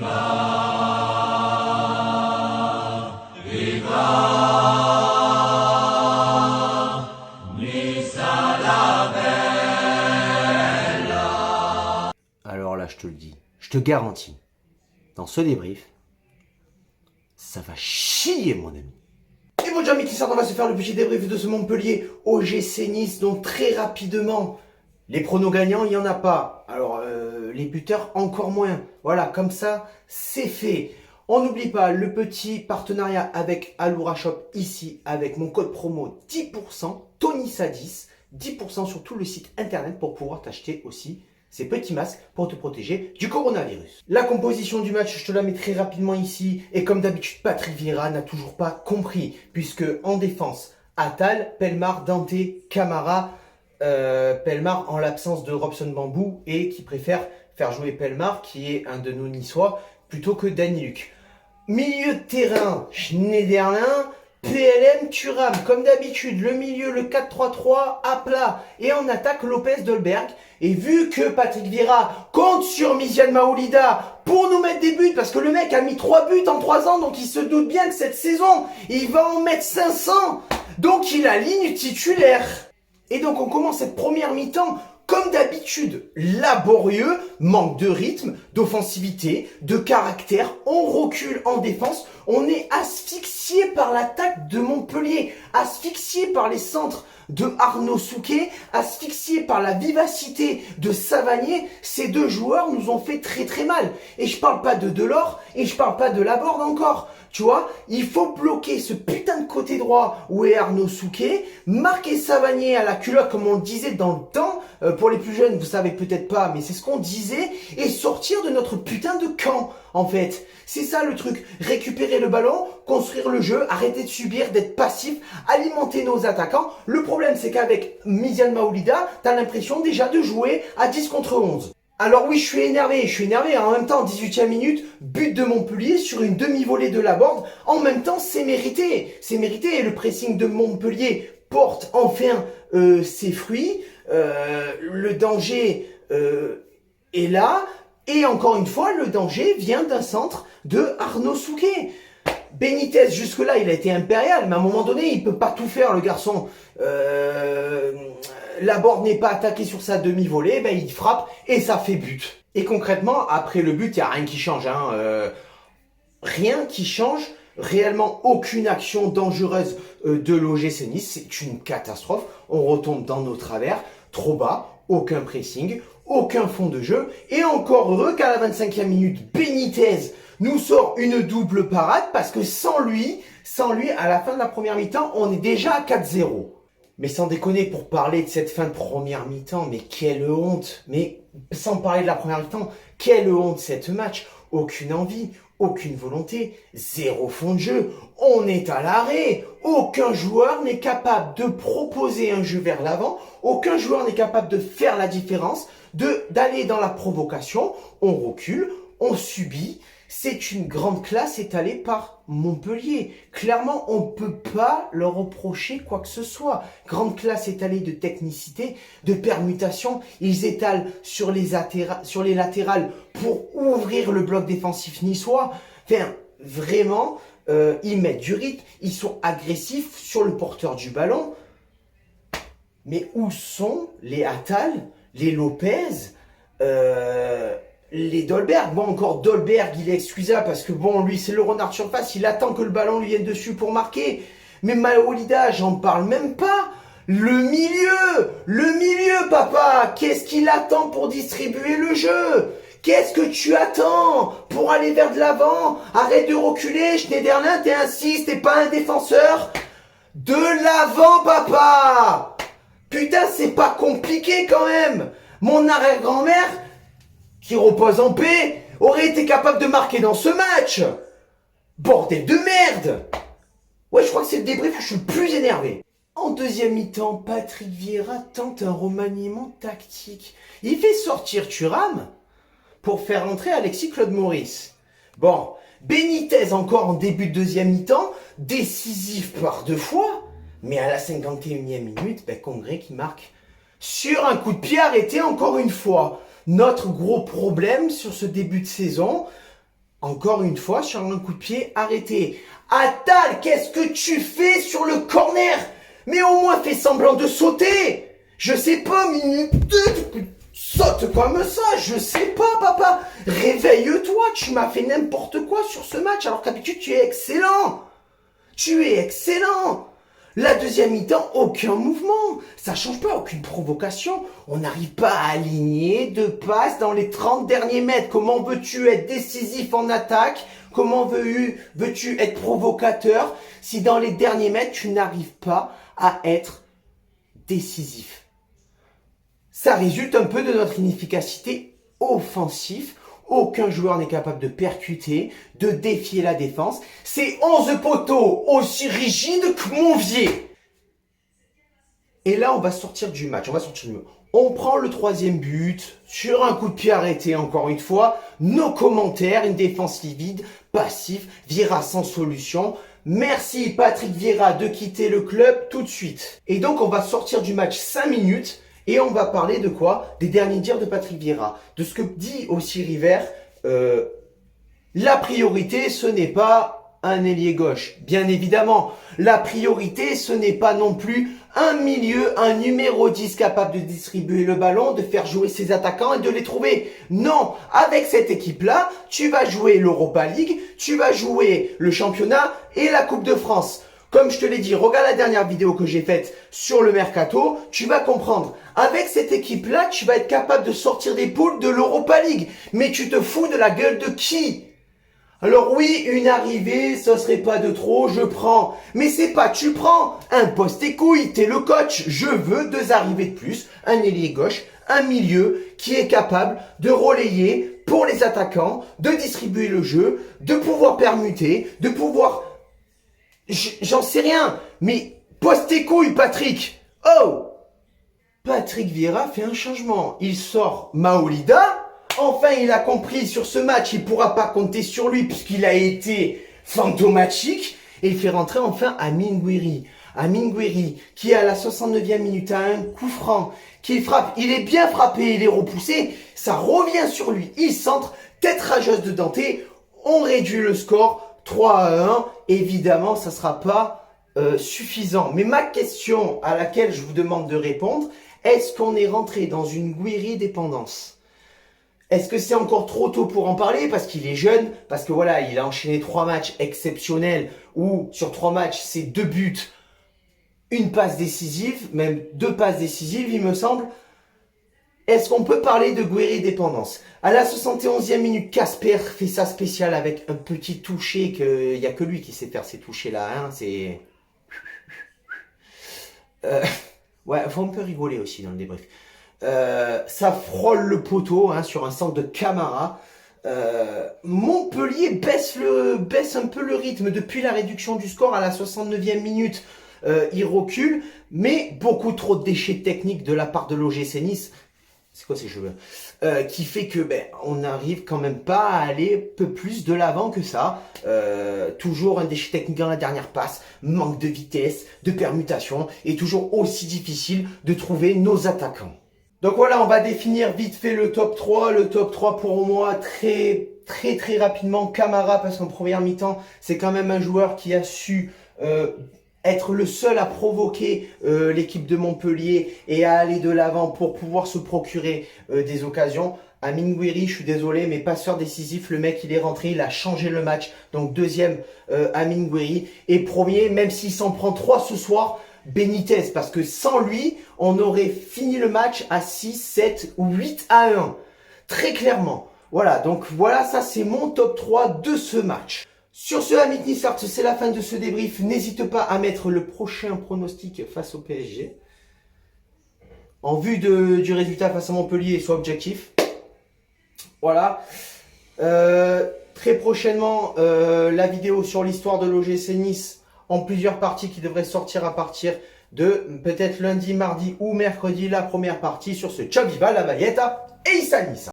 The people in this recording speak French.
Alors là, je te le dis, je te garantis, dans ce débrief, ça va chier, mon ami. Et bon, amis, on va se faire le petit débrief de ce Montpellier OGC Nice. Donc très rapidement, les pronos gagnants, il n'y en a pas. Alors, les buteurs, encore moins. Voilà, comme ça, c'est fait. On n'oublie pas le petit partenariat avec Aloura Shop ici, avec mon code promo 10%, TonySa10, 10% sur tout le site internet pour pouvoir t'acheter aussi ces petits masques pour te protéger du coronavirus. La composition du match, je te la mets très rapidement ici. Et comme d'habitude, Patrick Vieira n'a toujours pas compris. Puisque en défense, Attal, Pelmar, Dante, Camara. Pelmar en l'absence de Robson Bambou et qui préfère faire jouer Pelmar, qui est un de nos Niçois, plutôt que Danny Luc. Milieu de terrain, Schneiderlin. PLM, Thuram, comme d'habitude, le milieu, le 4-3-3 à plat. Et en attaque, Lopez Dolberg. Et vu que Patrick Vieira compte sur Misiane Maoulida pour nous mettre des buts, parce que le mec a mis 3 buts en 3 ans, donc il se doute bien que cette saison, il va en mettre 500. Donc il aligne titulaire. Et donc on commence cette première mi-temps comme d'habitude, laborieux, manque de rythme, d'offensivité, de caractère. On recule en défense. On est asphyxié par l'attaque de Montpellier, asphyxié par les centres de Arnaud Souquet, asphyxié par la vivacité de Savanier. Ces deux joueurs nous ont fait très très mal. Et je parle pas de Delors et je parle pas de Laborde encore. Tu vois, il faut bloquer ce putain de côté droit où est Arnaud Souquet, marquer Savanier à la culotte comme on le disait dans le temps. Pour les plus jeunes, vous savez peut-être pas, mais c'est ce qu'on disait. Et sortir de notre putain de camp, en fait. C'est ça le truc. Récupérer le ballon, construire le jeu, arrêter de subir, d'être passif, alimenter nos attaquants. Le problème, c'est qu'avec Misiane Maoulida, t'as l'impression déjà de jouer à 10 contre 11. Alors oui, je suis énervé. En même temps, 18e minute, but de Montpellier sur une demi-volée de Laborde. En même temps, c'est mérité. C'est mérité. Et le pressing de Montpellier porte enfin ses fruits. Le danger est là. Et encore une fois, le danger vient d'un centre de Arnaud Souquet. Benitez, jusque-là, il a été impérial. Mais à un moment donné, il peut pas tout faire, le garçon. Laborde n'est pas attaqué sur sa demi-volée, ben il frappe et ça fait but. Et concrètement, après le but, il n'y a rien qui change. Rien qui change. Réellement, aucune action dangereuse de l'OGC Nice. C'est une catastrophe. On retombe dans nos travers. Trop bas, aucun pressing, aucun fond de jeu. Et encore heureux qu'à la 25e minute, Benitez nous sort une double parade parce que sans lui, à la fin de la première mi-temps, on est déjà à 4-0. Mais sans déconner, pour parler de cette fin de première mi-temps, mais quelle honte! Mais sans parler de la première mi-temps, quelle honte cette match! Aucune envie, aucune volonté, zéro fond de jeu, on est à l'arrêt. Aucun joueur n'est capable de proposer un jeu vers l'avant, aucun joueur n'est capable de faire la différence, d'aller dans la provocation. On recule, on subit. C'est une grande classe étalée par Montpellier. Clairement, on ne peut pas leur reprocher quoi que ce soit. Grande classe étalée de technicité, de permutation. Ils étalent sur les latérales pour ouvrir le bloc défensif niçois. Enfin, vraiment, ils mettent du rythme. Ils sont agressifs sur le porteur du ballon. Mais où sont les Attal, les Lopez, les Dolberg? Bon, encore Dolberg, il est excusable parce que bon, lui, c'est le renard sur face, il attend que le ballon lui vienne dessus pour marquer. Mais Maoulida, j'en parle même pas. Le milieu, papa, qu'est-ce qu'il attend pour distribuer le jeu? Qu'est-ce que tu attends pour aller vers de l'avant? Arrête de reculer, Schneiderlin, t'es un 6, t'es pas un défenseur. De l'avant, papa! Putain, c'est pas compliqué quand même. Mon arrière-grand-mère, qui repose en paix, aurait été capable de marquer dans ce match. Bordel de merde. Ouais, je crois que c'est le débrief où je suis le plus énervé. En deuxième mi-temps, Patrick Vieira tente un remaniement tactique. Il fait sortir Thuram pour faire entrer Alexis Claude Maurice. Bon, Benitez encore en début de deuxième mi-temps, décisif par 2 fois, mais à la 51e minute, Congré qui marque sur un coup de pied arrêté encore une fois. Notre gros problème sur ce début de saison, Encore une fois, sur un coup de pied arrêté. Attal, qu'est-ce que tu fais sur le corner? Mais au moins fais semblant de sauter. Je sais pas, minute 2, saute comme ça, je sais pas, papa. Réveille-toi, tu m'as fait n'importe quoi sur ce match, alors qu'habitude tu es excellent. Tu es excellent. La deuxième mi-temps, aucun mouvement. Ça change pas, aucune provocation. On n'arrive pas à aligner de passes dans les 30 derniers mètres. Comment veux-tu être décisif en attaque? Comment veux-tu être provocateur si dans les derniers mètres, tu n'arrives pas à être décisif? Ça résulte un peu de notre inefficacité offensive. Aucun joueur n'est capable de percuter, de défier la défense. C'est 11 poteaux aussi rigides que Monvier. Et là, on va sortir du match. On prend le troisième but sur un coup de pied arrêté, encore une fois. Nos commentaires, une défense livide, passif, Vieira sans solution. Merci Patrick Vieira de quitter le club tout de suite. Et donc, on va sortir du match 5 minutes. Et on va parler de quoi? Des derniers dires de Patrick Vieira. De ce que dit aussi River. La priorité, ce n'est pas un ailier gauche. Bien évidemment, la priorité, ce n'est pas non plus un milieu, un numéro 10 capable de distribuer le ballon, de faire jouer ses attaquants et de les trouver. Non, avec cette équipe-là, tu vas jouer l'Europa League, tu vas jouer le championnat et la Coupe de France. Comme je te l'ai dit, regarde la dernière vidéo que j'ai faite sur le Mercato, tu vas comprendre. Avec cette équipe-là, tu vas être capable de sortir des poules de l'Europa League. Mais tu te fous de la gueule de qui? Alors oui, une arrivée, ce serait pas de trop, je prends. Mais c'est pas tu prends. Impose tes couilles, t'es le coach. Je veux 2 arrivées de plus, un ailier gauche, un milieu qui est capable de relayer pour les attaquants, de distribuer le jeu, de pouvoir permuter, de pouvoir... J'en sais rien, mais pose tes couilles, Patrick. Oh! Patrick Vieira fait un changement. Il sort Maolida. Enfin, il a compris sur ce match, il ne pourra pas compter sur lui puisqu'il a été fantomatique. Et il fait rentrer enfin Amine Gouiri. Amine Gouiri, qui à la 69e minute a un coup franc, qui frappe. Il est bien frappé, il est repoussé. Ça revient sur lui. Il centre, tête rageuse de Dante. On réduit le score. 3-1, évidemment, ça ne sera pas suffisant. Mais ma question à laquelle je vous demande de répondre, est-ce qu'on est rentré dans une Gouiri dépendance? Est-ce que c'est encore trop tôt pour en parler parce qu'il est jeune? Parce que voilà, il a enchaîné 3 matchs exceptionnels où sur 3 matchs, c'est 2 buts, une passe décisive, même 2 passes décisives, il me semble. Est-ce qu'on peut parler de Gouiri dépendance? À la 71e minute, Casper fait sa spéciale avec un petit toucher que il y a que lui qui sait faire ces touchés-là. Hein, c'est... ouais, faut un peu rigoler aussi dans le débrief. Ça frôle le poteau hein, sur un centre de Camara. Montpellier baisse un peu le rythme depuis la réduction du score à la 69e minute. Il recule, mais beaucoup trop de déchets techniques de la part de l'OGC Nice. C'est quoi ces cheveux qui fait que on n'arrive quand même pas à aller peu plus de l'avant que ça. Toujours un déchet technique dans la dernière passe, manque de vitesse, de permutation et toujours aussi difficile de trouver nos attaquants. Donc voilà, on va définir vite fait le top 3. Le top 3 pour moi très rapidement Camara parce qu'en première mi-temps c'est quand même un joueur qui a su... être le seul à provoquer l'équipe de Montpellier et à aller de l'avant pour pouvoir se procurer des occasions. Amine Gouiri, je suis désolé, mais passeur décisif, le mec il est rentré, il a changé le match. Donc deuxième, Amine Gouiri. Et premier, même s'il s'en prend 3 ce soir, Benitez. Parce que sans lui, on aurait fini le match à 6, 7 ou 8-1. Très clairement. Voilà, donc voilà, ça c'est mon top 3 de ce match. Sur ce, amis Nissart, c'est la fin de ce débrief. N'hésite pas à mettre le prochain pronostic face au PSG. En vue du résultat face à Montpellier, soit objectif. Voilà. Très prochainement, la vidéo sur l'histoire de l'OGC Nice en plusieurs parties qui devrait sortir à partir de peut-être lundi, mardi ou mercredi. La première partie sur ce Ciao Viva la Valletta et Issa Nice.